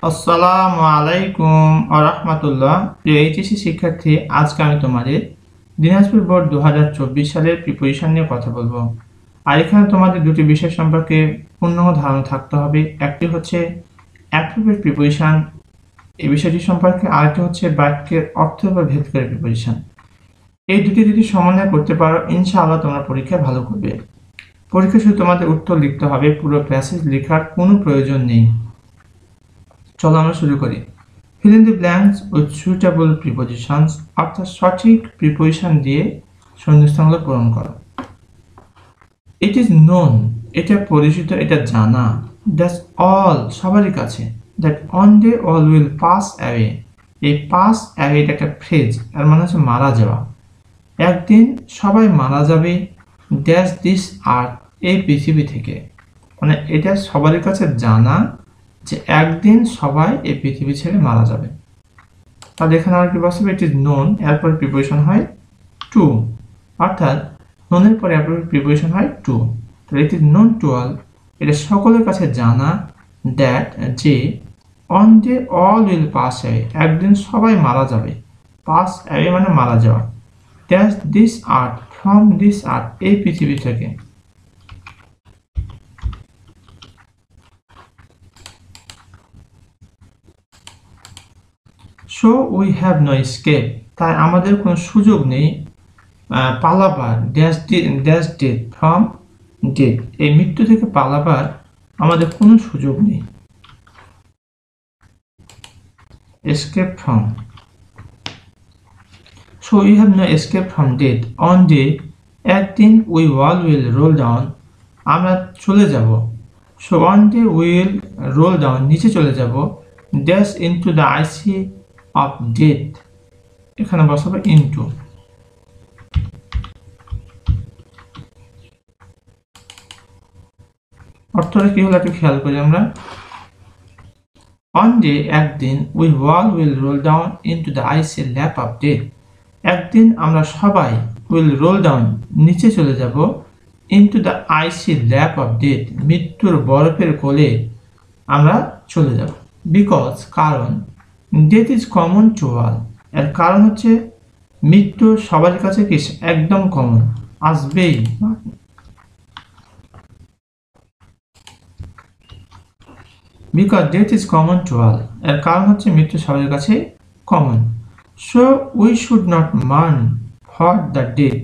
আসসালামু আলাইকুম ওয়া রাহমাতুল্লাহ। প্রিয় এইচএসসি শিক্ষার্থী, আজকে আমি তোমাদের দিনাজপুর বোর্ড 2024 সালের প্রিপোজিশন নিয়ে কথা বলবো। আর এখানে তোমাদের দুটি বিষয় সম্পর্কে পূর্ণ ধারণা থাকতে হবে। একটি হচ্ছে অ্যাপ্রোপ্রিয়েট প্রিপোজিশন, এই বিষয়টি সম্পর্কে, আরেকটি হচ্ছে বাক্যের অর্থের উপর ভিত্তি করে প্রিপোজিশন। এই দুটি যদি সমন্বয় করতে পারো, ইনশাআল্লাহ তোমরা পরীক্ষায় ভালো করবে। পরীক্ষা শুধু তোমাদের উত্তর লিখতে হবে, পুরো প্যাসেজ লেখার কোনো প্রয়োজন নেই। চলো আমরা শুরু করি। fill in the blanks with suitable prepositions, অর্থাৎ সঠিক প্রিপোজিশন দিয়ে শূন্যস্থানগুলো পূরণ করো। it is known, এটা পরিচিত, এটা জানা। that's all, সবারই কাছে। that one day all will pass away, এই pass away এটা একটা ফ্রেজ, এর মানে হচ্ছে মারা যাওয়া। একদিন সবাই মারা যাবে। that's this earth, এই পৃথিবী থেকে, মানে এটা সবারই কাছে জানা যে একদিন সবাই এই পৃথিবী ছেড়ে মারা যাবে। তাহলে এখানে আর কি বসবে, ইট ইজ নোন, এরপর প্রিপোজিশন হয় টু, অর্থাৎ নোনের পরে এরপর প্রিপোজিশন হয় টু। তাহলে it is known to all, এটা সকলের কাছে জানা। দ্যাট, যে, one day all will pass away, একদিন সবাই মারা যাবে। পাস অ্যাওয়ে মানে মারা যাওয়া। That's this earth, from this earth, এই পৃথিবী থেকে। So we have no escape, তাই আমাদের কোনো সুযোগ নেই পালাবার। ড্যাশ ডেথ, ফ্রম ডেথ, এই মৃত্যু থেকে পালাবার আমাদের কোনো সুযোগ নেই। Escape from, so we have no escape from death. One ডে, একদিন, we all will roll down, আমরা চলে যাব। So one day will roll down, নিচে চলে যাব। Dash into the icy of death, এখানে বসাবো ইনটু। অর্থটা কি হলো একটু খেয়াল করি আমরা। অন ডে, একদিন, we all will roll down into the icy lap of death, একদিন আমরা সবাই উইল রোল ডাউন, নিচে চলে যাব। Into the icy lap of death, মৃত্যুর বরফের কোলে আমরা চলে যাব। বিকজ, কারণ, death is common to all, এর কারণ হচ্ছে মৃত্যু সবার কাছে কি একদম কমন, আসবেই। Because death is common to all, এর কারণ হচ্ছে মৃত্যু সবার কাছে common. So we should not মান ফর দ্য ডেথ,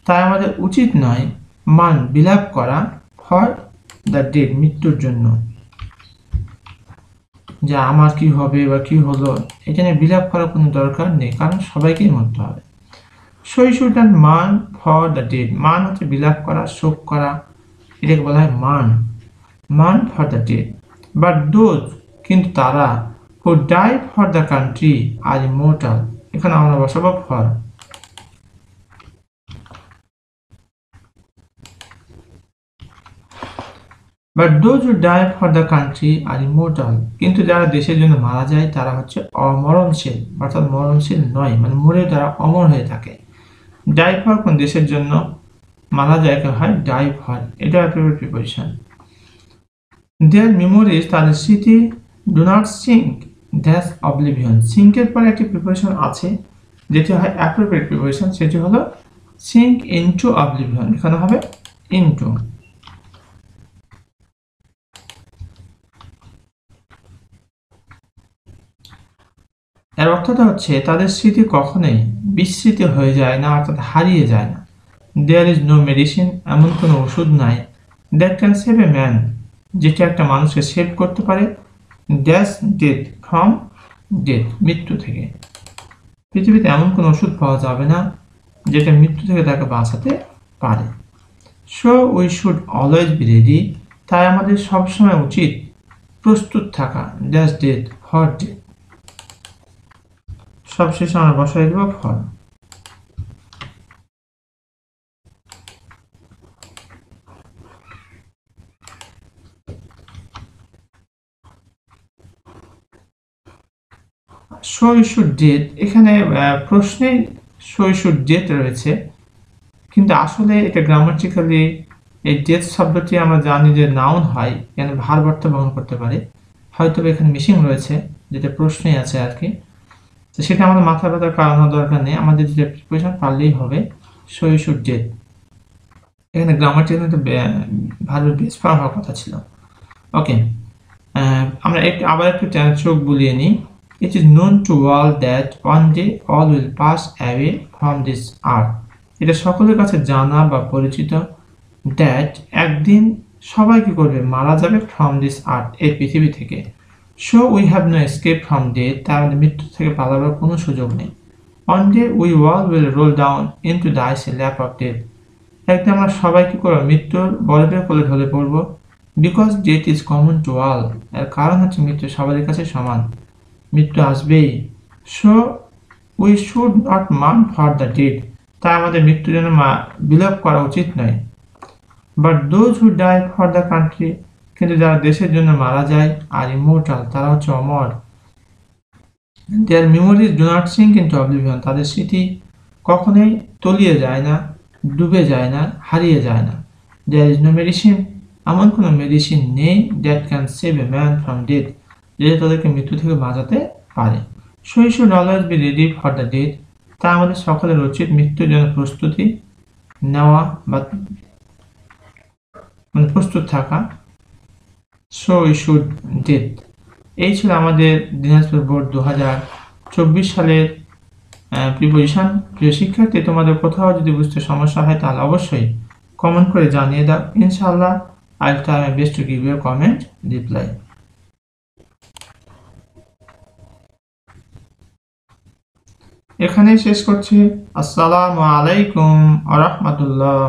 তাই আমাদের উচিত নয় মান, বিলাপ করা, ফর দ্য ডেথ, মৃত্যুর জন্য। যে আমার কি হবে বা কি হলো, এখানে বিলাপ করার কোনো দরকার নেই, কারণ সবাইকেই মরতে হবে। সো উই শুড নট মান ফর দ্য ডেড, মান হচ্ছে বিলাপ করা, শোক করা, এটাকে বলা হয় man, man for the dead. But those, কিন্তু তারা, who die for the country are immortal, এখানে আমরা বসাবো ফর। But those who die for the country are immortal, কিন্তু যারা দেশের জন্য মারা যায় তারা হচ্ছে অমরণশীল, অর্থাৎ মরণশীল নয়, মানে মরে তারা অমর হয়ে থাকে। ডাই ফর কোন দেশের জন্য মারা যায় হয় ডাই ফর, এটা প্রিপোজিশন। দেয়ার মেমোরিজ, তাদের স্মৃতি, do not sink, that's oblivion, সিঙ্কের পরে একটি প্রিপোজিশন আছে যেটি হয় অ্যাপ্রোপ্রিয়েট প্রিপোজিশন, সেটি হলো সিঙ্ক ইনটু অবলিভিয়ন, এখানে হবে ইনটু। এর অর্থটা হচ্ছে তাদের স্মৃতি কখনোই বিস্মৃতি হয়ে যায় না, অর্থাৎ হারিয়ে যায় না। দেয়ার ইজ নো মেডিসিন, এমন কোনো ওষুধ নাই, that can save a man, যেটা একটা মানুষকে সেভ করতে পারে। ড্যাশ ডেথ, ফ্রম ডেথ, মৃত্যু থেকে। পৃথিবীতে এমন কোনো ওষুধ পাওয়া যাবে না যেটা মৃত্যু থেকে তাকে বাঁচাতে পারে। So we should always be ready, তাই আমাদের সবসময় উচিত প্রস্তুত থাকা। ড্যাশ ডেথ, ফর ডেথ, সবশেষে আমরা বসাই দেব ফল। সো ইউ শুড ডেথ, এখানে প্রশ্নে সো ইউ শুড ডেথ রয়েছে, কিন্তু আসলে এটা গ্রামাটিক্যালি এই ডেথ শব্দটি আমরা জানি যে নাউন হয়, এখানে ভার্ব অর্থ বহন করতে পারে। হয়তো এখানে মিসিং রয়েছে, যেটা প্রশ্নই আছে আর কি। তো সেটা আমাদের মাথা ব্যথার কারণ হওয়ার দরকার নেই, আমাদের যেটা প্রিপোজিশন পারলেই হবে। সো ইউ শুড ডিড, এখানে গ্রামারটা কিন্তু ভালো বেস ফর্ম হওয়ার কথা ছিল। ওকে, আমরা আবার একটু চোখ বুলিয়ে নিই। ইট is known to all that one day all will pass away from this আর্থ। এটা সকলের কাছে জানা বা পরিচিত, দ্যাট একদিন সবাই কি করবে, মারা যাবে, ফ্রম দিস আর্থ, এই পৃথিবী থেকে। So we have no escape from death, তার আমাদের মৃত্যু থেকে পালাবার কোনো সুযোগ নেই। One day we all will roll down into the icy lap of death, একদিন আমরা সবাই কি করবো, মৃত্যুর বরফের কোলে ঢলে পড়বো। Because death is common to all, এর কারণ হচ্ছে মৃত্যু সবার কাছে সমান, মৃত্যু আসবেই। সো উই শুড নট মান ফর দ্য ডেড, তাই আমাদের মৃত্যুর জন্য বিলাপ করা উচিত নয়। But those who die for the country, কিন্তু যারা দেশের জন্য মারা যায়, আর ইমোর্টাল, তারা হচ্ছে অমর। Their memories do not sink into oblivion, তাদের স্মৃতি কখনোই তলিয়ে যায় না, ডুবে যায় না, হারিয়ে যায় না। দেয়ার ইজ নো মেডিসিন, এমন কোনো মেডিসিন নেই, that can save a man from death, যেটা তাদেরকে মৃত্যু থেকে বাঁচাতে পারে। So you should always be ready for the death, তা আমাদের সকলের উচিত মৃত্যুর জন্য প্রস্তুতি নেওয়া বা প্রস্তুত থাকা। So you should death. এই ছিল আমাদের দিনাজপুর বোর্ড 2024 সালের প্রিপোজিশন। প্রিয় শিক্ষার্থী, তোমাদের কোথাও যদি বুঝতে সমস্যা হয় তাহলে অবশ্যই কমেন্ট করে জানিয়ে দাও। ইনশাআল্লাহ I will try my best to give you a comment reply. এখানেই শেষ করছি। আসসালামু আলাইকুম ওয়া রাহমাতুল্লাহ।